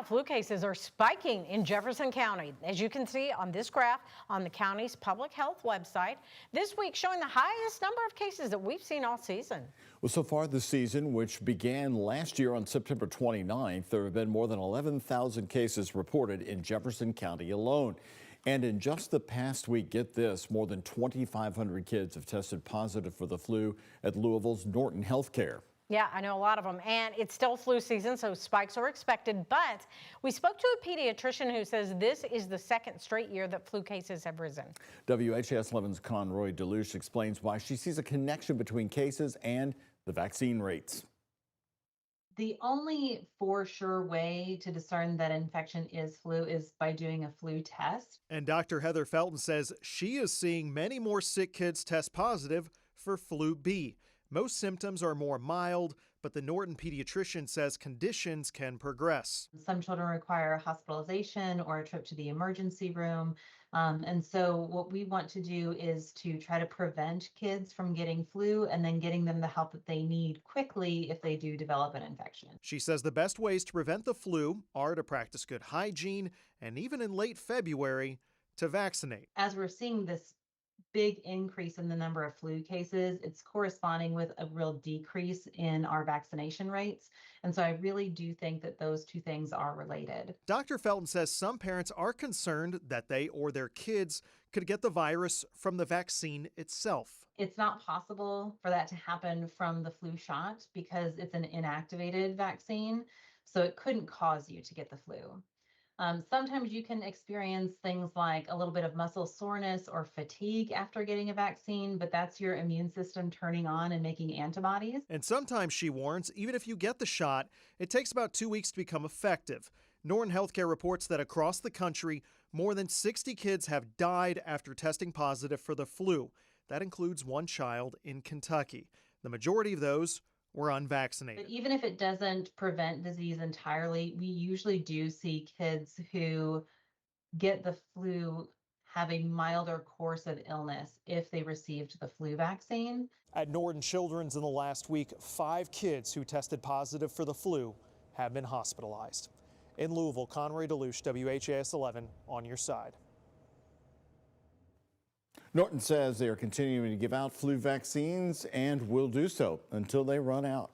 Now, flu cases are spiking in Jefferson County, as you can see on this graph on the county's public health website. This week showing the highest number of cases that we've seen all season. Well, so far this season, which began last year on September 29th, there have been more than 11,000 cases reported in Jefferson County alone. And in just the past week, get this, more than 2,500 kids have tested positive for the flu at Louisville's Norton Healthcare. Yeah, I know a lot of them, and it's still flu season, so spikes are expected. But we spoke to a pediatrician who says this is the second straight year that flu cases have risen. WHAS 11's Conroy Deluche explains why she sees a connection between cases and the vaccine rates. The only for sure way to discern that infection is flu is by doing a flu test. And Dr. Heather Felton says she is seeing many more sick kids test positive for flu B. Most symptoms are more mild, but the Norton pediatrician says conditions can progress. Some children require hospitalization or a trip to the emergency room. And so what we want to do is to try to prevent kids from getting flu and then getting them the help that they need quickly if they do develop an infection. She says the best ways to prevent the flu are to practice good hygiene and even in late February to vaccinate. As we're seeing this big increase in the number of flu cases, it's corresponding with a real decrease in our vaccination rates. And so I really do think that those two things are related. Dr. Felton says some parents are concerned that they or their kids could get the virus from the vaccine itself. It's not possible for that to happen from the flu shot because it's an inactivated vaccine, so it couldn't cause you to get the flu. Sometimes you can experience things like a little bit of muscle soreness or fatigue after getting a vaccine, but that's your immune system turning on and making antibodies. And sometimes, she warns, even if you get the shot, it takes about 2 weeks to become effective. Norton Healthcare reports that across the country, more than 60 kids have died after testing positive for the flu. That includes one child in Kentucky. The majority of those were unvaccinated. But even if it doesn't prevent disease entirely, we usually do see kids who get the flu have a milder course of illness if they received the flu vaccine. At Norton Children's in the last week, 5 kids who tested positive for the flu have been hospitalized. In Louisville, Conroy Deluche, WHAS 11 on your side. Norton says they are continuing to give out flu vaccines and will do so until they run out.